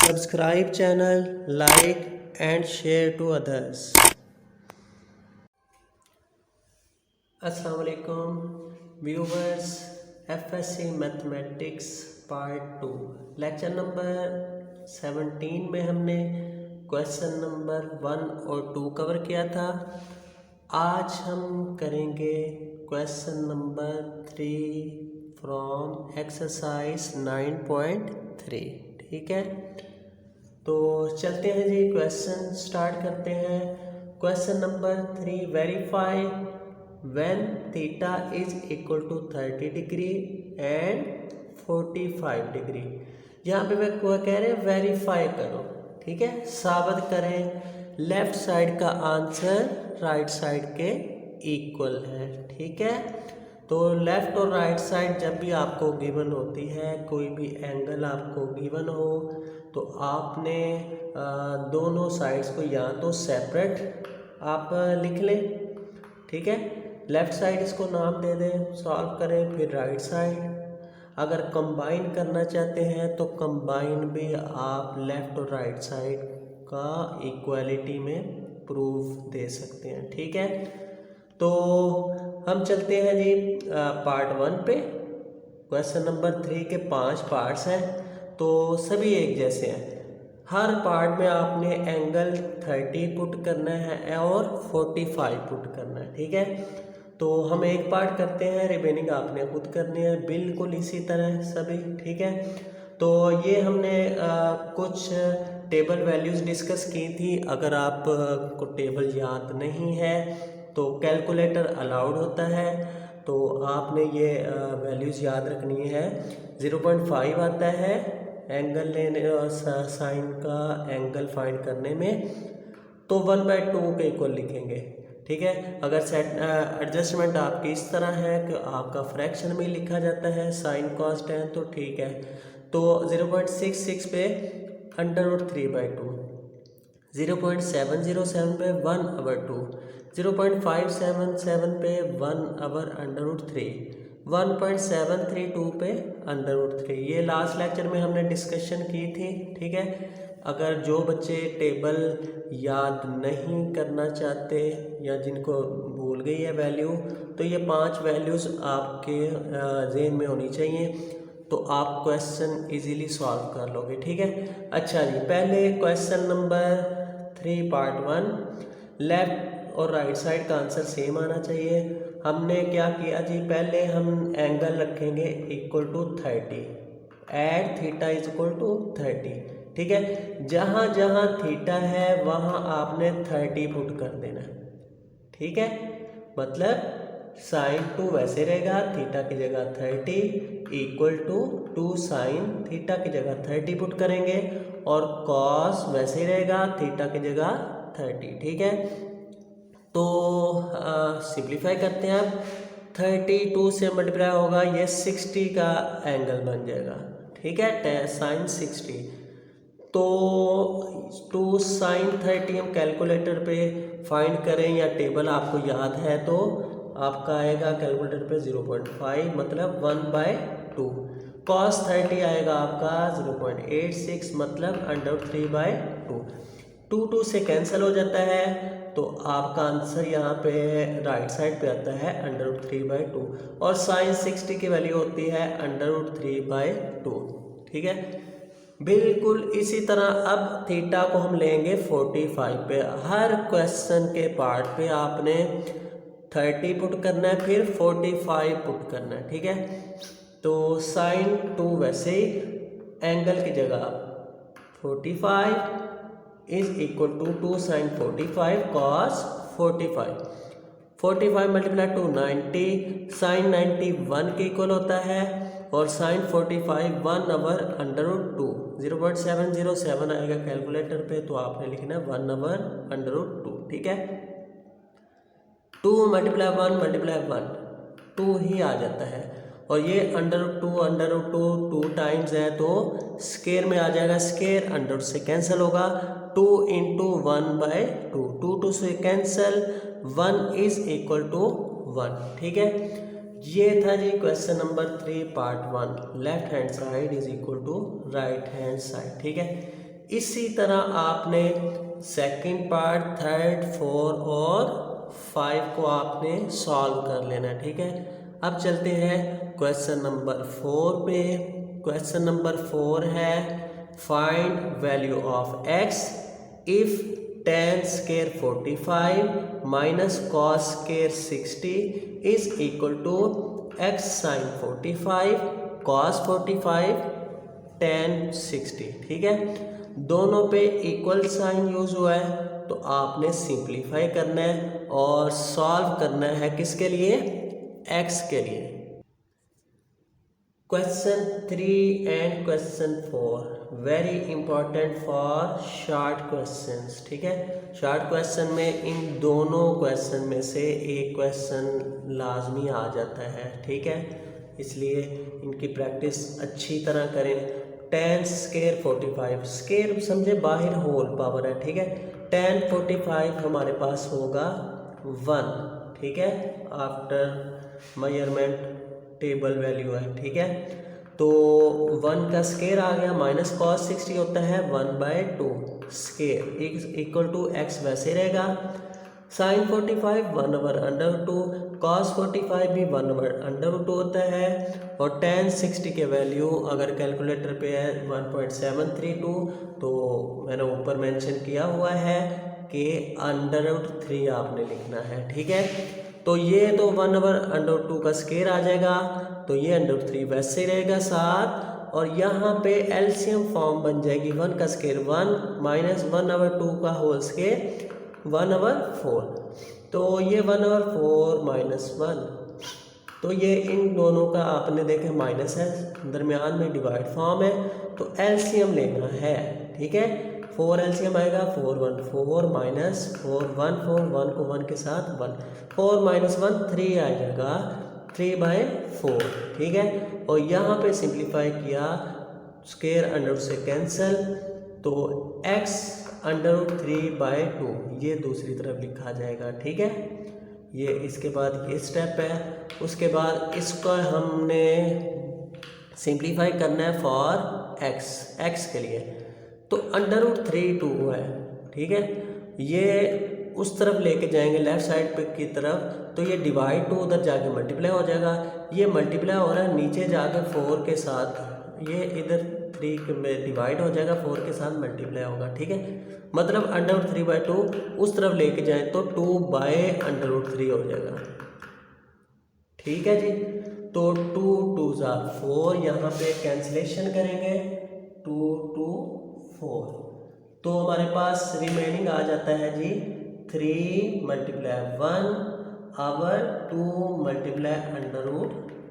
Subscribe channel, like and share to others. अस्सलाम वालेकुम viewers, FSC mathematics part 2 lecture number 17 में हमने question number 1 और 2 कवर किया था। आज हम करेंगे क्वेश्चन नंबर 3 फ्रॉम एक्सरसाइज 9.3। ठीक है, तो चलते हैं जी, क्वेश्चन स्टार्ट करते हैं। Question number 3, verify when theta is equal to 30 degree and 45 degree. यहाँ पे मैं कह रहे हैं वेरीफाई करो, ठीक है, साबित करें लेफ्ट साइड का आंसर राइट साइड के इक्वल है। ठीक है, तो लेफ़्ट और राइट साइड जब भी आपको गिवन होती है, कोई भी एंगल आपको गिवन हो, तो आपने दोनों साइड्स को या तो सेपरेट आप लिख लें, ठीक है, लेफ़्ट साइड इसको नाम दे दें, सॉल्व करें, फिर राइट साइड। अगर कंबाइन करना चाहते हैं तो कंबाइन भी आप लेफ़्ट और राइट साइड का इक्वालिटी में प्रूफ दे सकते हैं। ठीक है, तो हम चलते हैं जी पार्ट 1 पे। क्वेश्चन नंबर 3 के 5 पार्ट्स हैं, तो सभी एक जैसे हैं। हर पार्ट में आपने एंगल 30 पुट करना है और 45 पुट करना है। ठीक है, तो हम एक पार्ट करते हैं, रिमेनिंग आपने खुद करनी है, बिल्कुल इसी तरह सभी। ठीक है, तो ये हमने कुछ टेबल वैल्यूज़ डिस्कस की थी। अगर आप को टेबल याद नहीं है तो कैलकुलेटर अलाउड होता है, तो आपने ये वैल्यूज़ याद रखनी है। 0.5 आता है एंगल लेने साइन का एंगल फाइंड करने में, तो 1/2 के इक्वल लिखेंगे। ठीक है, अगर सेट एडजस्टमेंट आपकी इस तरह है कि आपका फ्रैक्शन में लिखा जाता है साइन कॉस टैन, तो ठीक है, तो 0.66 पे √3/2, 0.707 पे 1/2, 0.577 पे 1/√3, 1.732 पे √3। ये लास्ट लेक्चर में हमने डिस्कशन की थी। ठीक है, अगर जो बच्चे टेबल याद नहीं करना चाहते या जिनको भूल गई है वैल्यू, तो ये 5 वैल्यूज़ आपके जहन में होनी चाहिए, तो आप क्वेश्चन इजीली सॉल्व कर लोगे। ठीक है, अच्छा जी, पहले क्वेश्चन नंबर 3 पार्ट 1, लेफ्ट और राइट साइड का आंसर सेम आना चाहिए। हमने क्या किया जी, पहले हम एंगल रखेंगे equal to 30 at theta is equal to 30। ठीक है, जहाँ जहाँ थीटा है वहाँ आपने 30 पुट कर देना। ठीक है, मतलब साइन 2 वैसे रहेगा, थीटा की जगह 30 इक्वल टू 2 साइन थीटा की जगह 30 पुट करेंगे, और कॉस वैसे ही रहेगा, थीटा की जगह 30। ठीक है, तो सिंप्लीफाई करते हैं। अब 32 से मल्टीप्लाई होगा, ये 60 का एंगल बन जाएगा। ठीक है, साइन 60, तो 2 साइन 30 हम कैलकुलेटर पे फाइंड करें, या टेबल आपको याद है तो आपका आएगा कैलकुलेटर पे 0.5, मतलब 1/2। कॉस 30 आएगा आपका 0.86, मतलब √3/2। 2 से कैंसिल हो जाता है, तो आपका आंसर यहाँ पे राइट साइड पे आता है √3/2, और साइन 60 की वैल्यू होती है √3/2। ठीक है, बिल्कुल इसी तरह अब थीटा को हम लेंगे 45 पे। हर क्वेश्चन के पार्ट पे आपने 30 पुट करना है, फिर 45 पुट करना है। ठीक है, तो साइन 2 वैसे ही एंगल की जगह 45 is equal to 2 sine 45 cos 45, 45 multiply 2 90, sine 90 1 के इक्वल होता है, और साइन 45 1/√2, 0.707 आएगा कैलकुलेटर पे, तो आपने लिखना है 1/√2। ठीक है, 2 मल्टीप्लाई 1 मल्टीप्लाई 1 2 ही आ जाता है, और ये √2 2 टाइम्स है, तो स्केयर में आ जाएगा, स्केयर √ से कैंसिल होगा, 2 × 1/2, 2 से कैंसिल, 1 इज इक्वल टू 1। ठीक है, ये था जी question number 3 part 1, left hand side is equal to right hand side. ठीक है, इसी तरह आपने सेकंड पार्ट, थर्ड, 4 और 5 को आपने सॉल्व कर लेना, ठीक है। अब चलते हैं क्वेश्चन नंबर 4 पे। क्वेश्चन नंबर 4 है find value of x if tan square 45 minus cos square 60 is equal to x sin 45 cos 45 tan 60, ठीक है। दोनों पे इक्वल साइन यूज हुआ है, तो आपने सिंप्लीफाई करना है और सॉल्व करना है किसके लिए, x के लिए। Question 3 and question 4 very important for short questions, ठीक है। शॉर्ट क्वेश्चन में इन दोनों क्वेश्चन में से एक क्वेश्चन लाजमी आ जाता है, ठीक है, इसलिए इनकी प्रैक्टिस अच्छी तरह करें। tan स्क्वायर 45, स्क्वायर समझे बाहर होल पावर है, ठीक है। tan 45 हमारे पास होगा 1, ठीक है, आफ्टर मेजरमेंट टेबल वैल्यू है, ठीक है। तो 1 का स्क्वायर आ गया, माइनस cos 60 होता है 1/2 स्क्वायर इक्वल टू x वैसे रहेगा। sin 45 1/√2, cos 45 भी 1/√2 होता है। और tan 60 के वैल्यू अगर कैलकुलेटर पे है 1.732, तो मैंने ऊपर मेंशन किया हुआ है कि √3 आपने लिखना है, ठीक है। तो ये तो 1/√2 का स्क्वायर आ जाएगा, तो ये √3 वैसे ही रहेगा साथ, और यहाँ पे एलसीएम फॉर्म बन जाएगी 1 का स्क्वायर 1 माइनस 1/2 का होल स्क्वायर 1/4, तो ये 1/4 माइनस 1, तो ये इन दोनों का आपने देखे माइनस है, दरमियान में डिवाइड फॉर्म है, तो एलसीएम लेना है, ठीक है। 4 एलसीएम आएगा 4 1 4 माइनस 4 1 4 1 को 1 के साथ 1 4 माइनस 1 3 आ जाएगा 3/4, ठीक है। और यहाँ पे सिंप्लीफाई किया, स्क्वायर अंडर से कैंसिल, तो x √3/2 ये दूसरी तरफ लिखा जाएगा, ठीक है। ये इसके बाद ये स्टेप है। उसके बाद इसका हमने सिंप्लीफाई करना है फॉर x के लिए, तो √3/2 है, ठीक है। ये उस तरफ लेके जाएंगे लेफ्ट साइड पे की तरफ, तो ये डिवाइड 2 उधर जाके मल्टीप्लाई हो जाएगा, ये मल्टीप्लाई हो रहा है नीचे जाके 4 के साथ, ये इधर 3 में डिवाइड हो जाएगा 4 के साथ मल्टीप्लाई होगा, ठीक है। मतलब √3/2 उस तरफ लेके जाए तो 2/√3 हो जाएगा, ठीक है जी। तो 2 2s are 4, यहाँ पे कैंसिलेशन करेंगे 2 2 4, तो हमारे पास रिमेनिंग आ जाता है जी 3 × 1 और 2 ×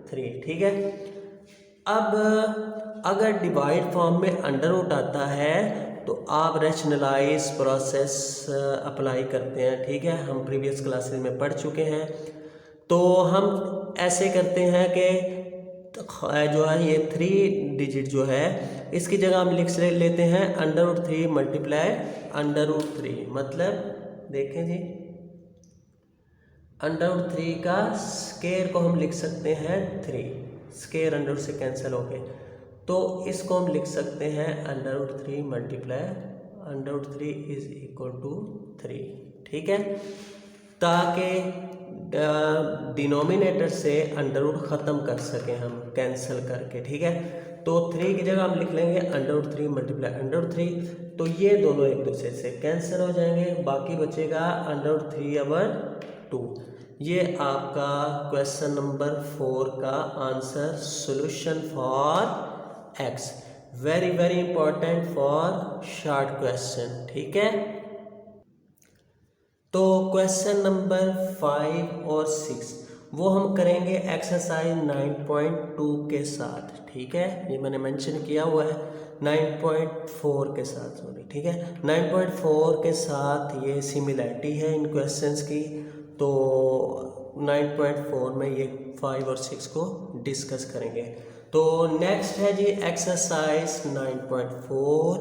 √3, ठीक है। अब अगर डिवाइड फॉर्म में अंडर आता है तो आप रैशनलाइज प्रोसेस अप्लाई करते हैं, ठीक है, हम प्रीवियस क्लासेस में पढ़ चुके हैं। तो हम ऐसे करते हैं कि जो है ये 3 डिजिट जो है इसकी जगह हम लिख लेते हैं √3 × √3, मतलब देखें जी √3 का स्क्वायर को हम लिख सकते हैं 3, स्क्वायर अंडर से कैंसिल हो गए, तो इसको हम लिख सकते हैं √3 √3 इज इक्वल टू 3, ठीक है, ताकि डिनोमिनेटर से √ ख़त्म कर सकें हम कैंसिल करके, ठीक है। तो 3 की जगह हम लिख लेंगे √3 × √3, तो ये दोनों एक दूसरे से कैंसिल हो जाएंगे, बाकी बचेगा √3/2। ये आपका क्वेश्चन नंबर 4 का answer solution for x, very very important for short question, ठीक है। तो क्वेश्चन नंबर 5 और 6 वो हम करेंगे एक्सरसाइज 9.2 के साथ, ठीक है, ये मैंने मेंशन किया हुआ है 9.4 के साथ, सॉरी, ठीक है। 9.4 के साथ ये सिमिलैरिटी है इन क्वेश्चंस की, तो 9.4 में ये 5 और 6 को डिस्कस करेंगे। तो नेक्स्ट है जी exercise 9.4,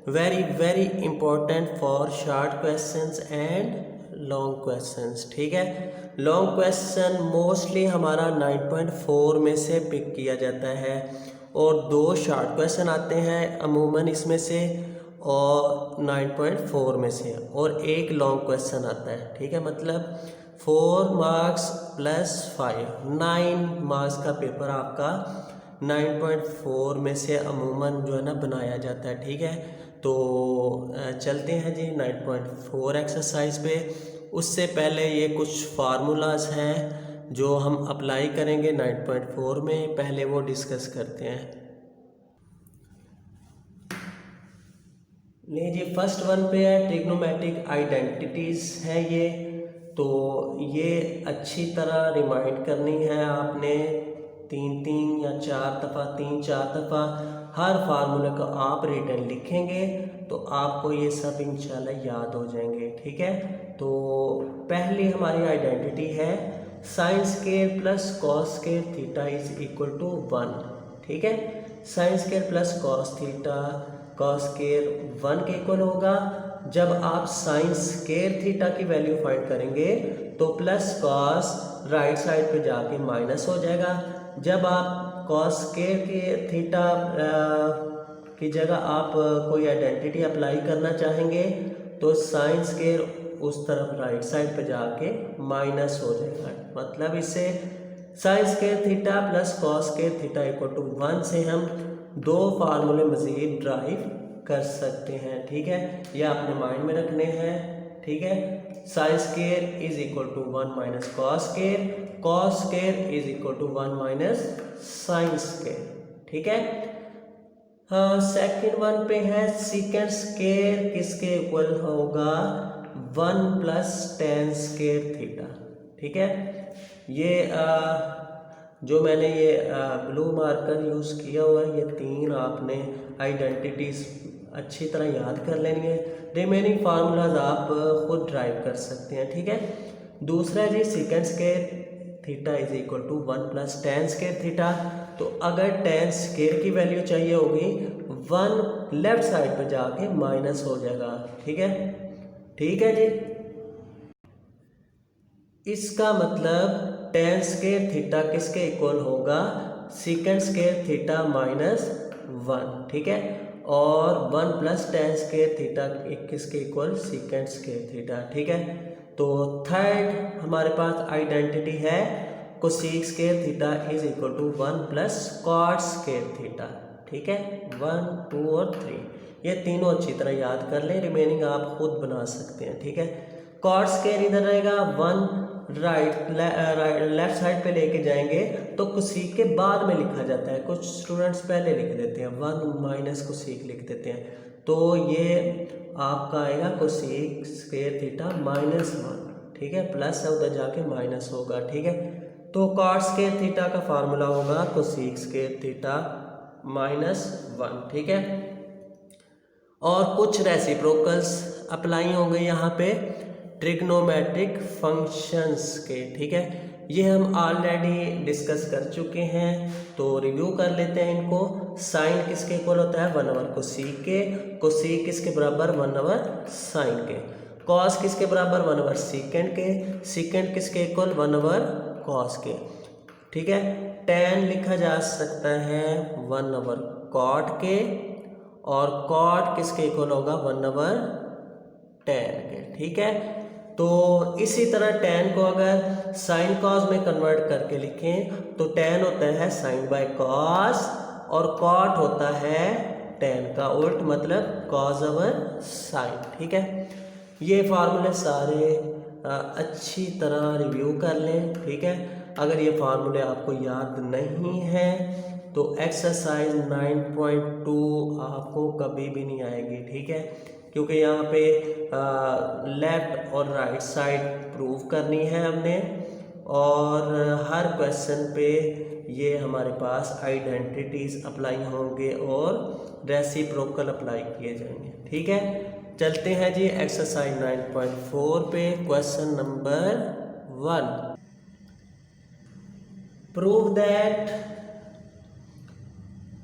very very important for short questions and long questions, ठीक है। लॉन्ग क्वेश्चन मोस्टली हमारा 9.4 में से पिक किया जाता है और 2 शॉर्ट क्वेश्चन आते हैं अमूमन इसमें से, और 9.4 में से, और एक लॉन्ग क्वेश्चन आता है, ठीक है। मतलब 4 मार्क्स प्लस 5 9 मार्क्स का पेपर आपका 9.4 में से अमूमन जो है ना बनाया जाता है, ठीक है। तो चलते हैं जी 9.4 एक्सरसाइज पे। उससे पहले ये कुछ फार्मूलाज हैं जो हम अप्लाई करेंगे 9.4 में, पहले वो डिस्कस करते हैं। नहीं जी, फर्स्ट वन पे है ट्रिग्नोमेट्रिक आइडेंटिटीज़ है ये। तो ये अच्छी तरह रिमाइंड करनी है आपने, 3 या 4 दफ़ा, 3-4 दफ़ा हर फार्मूले को आप रिटर्न लिखेंगे तो आपको ये सब इंशाल्लाह याद हो जाएंगे, ठीक है। तो पहली हमारी आइडेंटिटी है sine square plus cos square theta is equal to 1, ठीक है। Sine square plus cos theta cos square 1 के इक्वल होगा। जब आप साइन स्क्वायर थीटा की वैल्यू फाइंड करेंगे तो प्लस कॉस राइट साइड पे जाके माइनस हो जाएगा। जब आप कॉस स्क्वायर के थीटा की जगह आप कोई आइडेंटिटी अप्लाई करना चाहेंगे तो साइन स्क्वायर उस तरफ राइट साइड पे जाके माइनस हो जाएगा। मतलब इससे sine square theta plus cos square theta equal to 1 से हम 2 फार्मूले मज़ीद ड्राइव कर सकते हैं, ठीक है। ये आपने माइंड में रखने हैं, ठीक है। Sine square is equal to 1 minus cos square is equal to 1 minus sine square, ठीक है। हाँ, सेकेंड वन पे है सीकेंड स्क्वायर किसके इक्वल होगा 1 प्लस टेन स्क्वायर थीटा, ठीक है। ये जो मैंने ये ब्लू मार्कर यूज़ किया हुआ है, ये 3 आपने आइडेंटिटीज़ अच्छी तरह याद कर लेनी है। रिमेनिंग फार्मूलाज आप खुद ड्राइव कर सकते हैं, ठीक है। दूसरा जी secant square theta is equal to 1 plus tan square theta. तो अगर टेन स्क्वायर की वैल्यू चाहिए होगी 1 लेफ्ट साइड पे जाके माइनस हो जाएगा, ठीक है, ठीक है जी। इसका मतलब टेन स्क्वायर थीटा किसके इक्वल होगा सीकेंड स्क्वायर थीटा माइनस 1, ठीक है। और 1 प्लस टेन स्क्वायर थीटा किसके इक्वल सीकेंड स्क्वायर थीटा, ठीक है। तो थर्ड हमारे पास आइडेंटिटी है cosec square theta is equal to 1 plus cot square theta, ठीक है। 1, 2 और 3 ये तीनों अच्छी तरह याद कर लें, रिमेनिंग आप खुद बना सकते हैं, ठीक है। कॉट स्क्वायर इधर रहेगा 1 लेफ्ट साइड पे लेके जाएंगे तो कोसेक के बाद में लिखा जाता है, कुछ स्टूडेंट्स पहले लिख देते हैं 1 माइनस कोसेक लिख देते हैं। तो ये आपका आएगा कोसेक स्क्वायर थीटा माइनस 1, ठीक है। प्लस है उधर जाके माइनस होगा, ठीक है। तो कॉट स्क्वायर थीटा का फार्मूला होगा कोसेक स्क्वायर थीटा माइनस 1, ठीक है। और कुछ रेसिप्रोकल्स अप्लाई होंगे यहाँ पे ट्रिग्नोमेट्रिक फंक्शंस के, ठीक है। ये हम ऑलरेडी डिस्कस कर चुके हैं, तो रिव्यू कर लेते हैं इनको। साइन किसके इक्वल होता है 1 ओवर कोसेक के, कोसेक किसके बराबर 1 ओवर साइन के, कॉस किसके बराबर 1 ओवर सीकेंड के, सीकेंड किसके इक्वल 1 ओवर कॉस के, ठीक है। टेन लिखा जा सकता है 1 ओवर कॉट के, और कॉट किसके इक्वल होगा 1 ओवर टेन के, ठीक है। तो इसी तरह टेन को अगर साइन कॉस में कन्वर्ट करके लिखें तो टेन होता है साइन बाय कॉस और कॉट होता है टेन का उल्ट, मतलब कॉस ओवर साइन, ठीक है। ये फार्मूले सारे अच्छी तरह रिव्यू कर लें, ठीक है। अगर ये फार्मूले आपको याद नहीं हैं तो एक्सरसाइज 9.2 आपको कभी भी नहीं आएगी, ठीक है, क्योंकि यहाँ पे लेफ़्ट और राइट साइड प्रूव करनी है हमने, और हर क्वेश्चन पे ये हमारे पास आइडेंटिटीज़ अप्लाई होंगे और रेसिप्रोकल अप्लाई किए जाएंगे, ठीक है। चलते हैं जी एक्सरसाइज 9.4 पे। Question number 1, prove that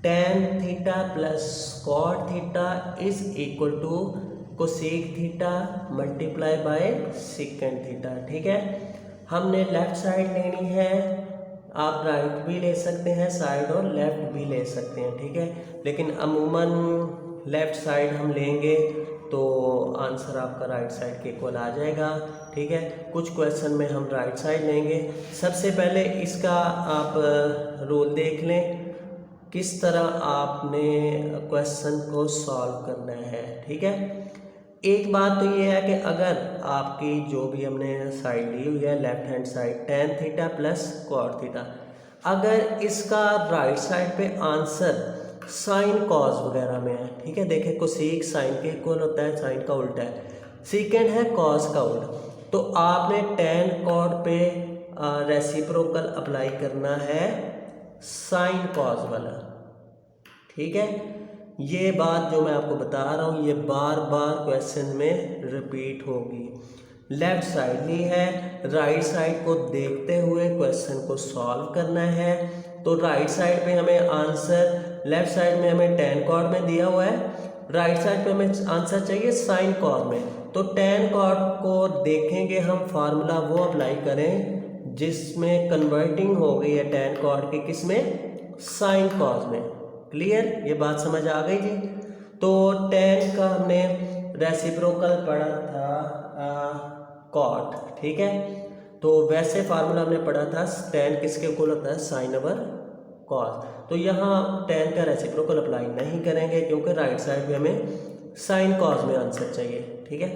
tan theta plus cot theta is equal to cosec theta multiply by secant theta, ठीक है। हमने लेफ्ट साइड लेनी है, आप राइट भी ले सकते हैं साइड और लेफ्ट भी ले सकते हैं, ठीक है। लेकिन अमूमन लेफ़्ट साइड हम लेंगे तो आंसर आपका राइट साइड के इक्वल आ जाएगा। ठीक है, कुछ क्वेश्चन में हम राइट साइड लेंगे। सबसे पहले इसका आप रूल देख लें, किस तरह आपने क्वेश्चन को सॉल्व करना है। ठीक है, एक बात तो ये है कि अगर आपकी जो भी हमने साइड ली हुई है left hand side tan theta plus cot theta, अगर इसका राइट साइड पे आंसर साइन कॉस वगैरह में है, ठीक है, देखें कोसेक साइन के इक्वल होता है, साइन का उल्टा है, सेकेंड है कॉस का उल्टा, तो आपने tan cot पे रेसिप्रोकल अप्लाई करना है साइन कॉस वाला। ठीक है, ये बात जो मैं आपको बता रहा हूँ ये बार बार क्वेश्चन में रिपीट होगी। लेफ्ट साइड ली है, राइट साइड को देखते हुए क्वेश्चन को सॉल्व करना है। तो राइट साइड पे हमें आंसर, लेफ्ट साइड में हमें tan cot में दिया हुआ है, राइट साइड पे हमें आंसर चाहिए साइन cot में। तो tan cot को देखेंगे हम, फार्मूला वो अप्लाई करें जिसमें कन्वर्टिंग हो गई है tan cot की किस में, साइन cos में। क्लियर, ये बात समझ आ गई जी। तो tan का हमने रेसिप्रोकल पढ़ा था cot, ठीक है, तो वैसे फार्मूला हमने पढ़ा था tan किसके इक्वल होता है, साइन ओवर cos। तो यहाँ tan का रेसिप्रोकल अप्लाई नहीं करेंगे क्योंकि राइट साइड में हमें साइन cos में आंसर चाहिए। ठीक है,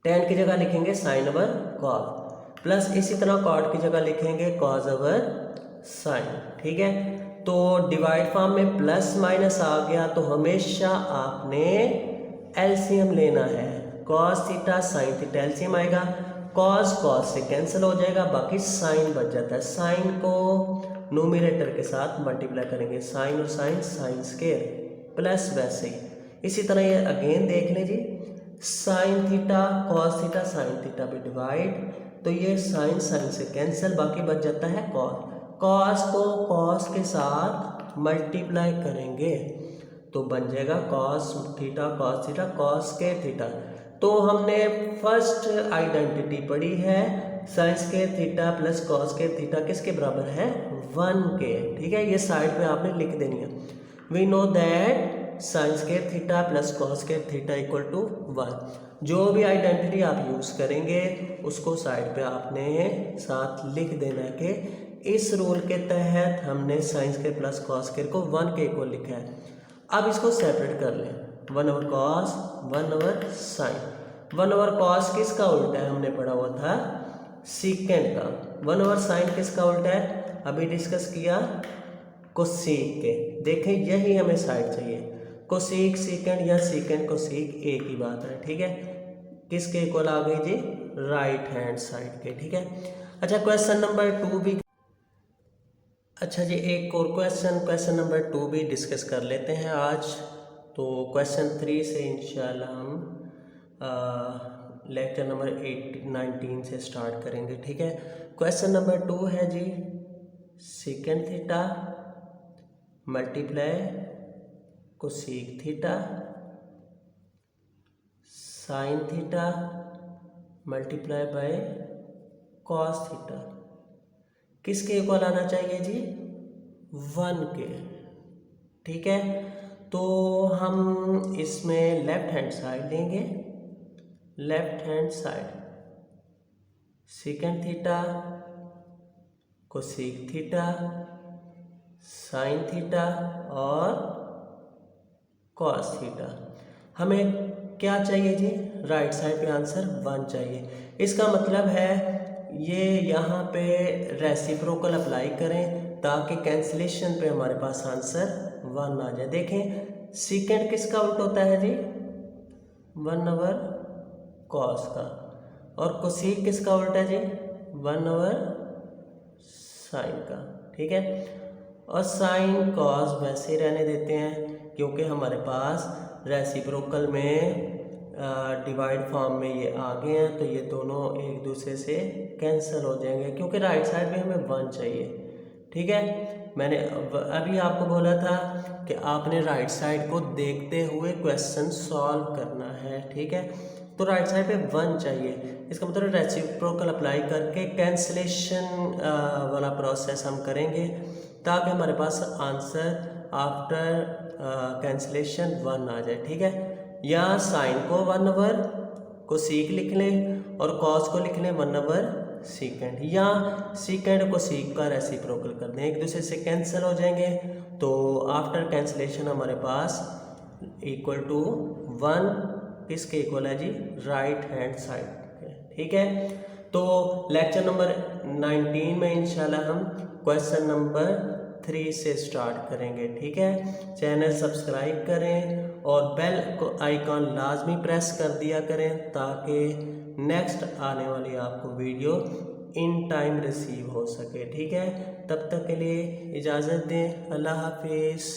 tan की जगह लिखेंगे साइन ओवर cos प्लस इसी तरह cot की जगह लिखेंगे cos ओवर साइन। ठीक है, तो डिवाइड फॉर्म में प्लस माइनस आ गया तो हमेशा आपने एलसीएम लेना है। Cos theta sine theta LCM आएगा, कॉस कॉस से कैंसिल हो जाएगा, बाकी साइन बच जाता है। साइन को न्यूमरेटर के साथ मल्टीप्लाई करेंगे, साइन और साइन साइन स्क्वायर प्लस वैसे ही इसी तरह ये अगेन देख लीजिए, sine theta cos theta sine theta पे डिवाइड, तो ये साइन साइन से कैंसिल, बाकी बच जाता है कॉस। कॉस को कॉस के साथ मल्टीप्लाई करेंगे तो बन जाएगा कॉस थीटा कॉस के थीटा। तो हमने फर्स्ट आइडेंटिटी पढ़ी है sine square theta plus cos के थीटा किसके बराबर है, 1 के। ठीक है, ये साइड पे आपने लिख देनी है। We know that sine square theta plus cos square theta equal to 1। जो भी आइडेंटिटी आप यूज़ करेंगे उसको साइड पे आपने साथ लिख देना है कि इस रूल के तहत हमने sign square plus cos square को 1 के इक्वल लिखा है। अब इसको सेपरेट कर लें, 1 over cos 1 over sine. 1 over cos किसका उल्टा है, हमने पढ़ा हुआ था सीकेंड का। 1 ओवर साइन किसका उल्टा है, अभी डिस्कस किया कोसेक के। देखें यही हमें साइड चाहिए, कोसेक सीकेंड या सीकेंड कोसेक एक ही बात है। ठीक है, किसके इक्वल आ गई जी, राइट हैंड साइड के। ठीक है, अच्छा क्वेश्चन नंबर 2 भी, अच्छा जी एक और क्वेश्चन नंबर 2 भी डिस्कस कर लेते हैं आज। तो क्वेश्चन 3 से इंशाल्लाह हम लेक्चर नंबर 19 से स्टार्ट करेंगे। ठीक है, क्वेश्चन नंबर 2 है जी, secant theta multiply cosec theta sine theta multiply by cos theta किसके इक्वल आना चाहिए जी, 1 के। ठीक है, तो हम इसमें लेफ्ट हैंड साइड लेंगे, left hand side second theta cosec theta sine theta और कॉस थीटा। हमें क्या चाहिए जी, राइट साइड पे आंसर 1 चाहिए। इसका मतलब है ये यहाँ पे रेसिप्रोकल अप्लाई करें ताकि कैंसिलेशन पे हमारे पास आंसर 1 आ जाए। देखें सीकेंड किसका उल्टा होता है जी, 1 ओवर कॉस का, और कोसेक किसका उल्टा है जी, 1 ओवर साइन का। ठीक है, और साइन कॉस वैसे ही रहने देते हैं क्योंकि हमारे पास रेसिप्रोकल में डिवाइड फॉर्म में ये आ गए हैं, तो ये दोनों एक दूसरे से कैंसिल हो जाएंगे क्योंकि राइट साइड में हमें 1 चाहिए। ठीक है, मैंने अभी आपको बोला था कि आपने राइट साइड को देखते हुए क्वेश्चन सॉल्व करना है। ठीक है, तो राइट साइड पे 1 चाहिए, इसका मतलब रेसिप्रोकल अप्लाई करके कैंसिलेशन वाला प्रोसेस हम करेंगे ताकि हमारे पास आंसर आफ्टर कैंसिलेशन 1 आ जाए, ठीक है। या साइन को 1/, को सीक लिख लें और कॉस को लिख लें 1/, या सीकेंड को सीक का रेसिप्रोकल कर दें, एक दूसरे से कैंसिल हो जाएंगे। तो आफ्टर कैंसिलेशन हमारे पास इक्वल टू 1 किसके इक्वल है जी, राइट हैंड साइड, ठीक है। तो लेक्चर नंबर 19 में इंशाल्लाह हम क्वेश्चन नंबर 3 से स्टार्ट करेंगे, ठीक है। चैनल सब्सक्राइब करें और बेल को आइकॉन लाजमी प्रेस कर दिया करें ताकि नेक्स्ट आने वाली आपको वीडियो इन टाइम रिसीव हो सके, ठीक है। तब तक के लिए इजाज़त दें, अल्लाह हाफिज़।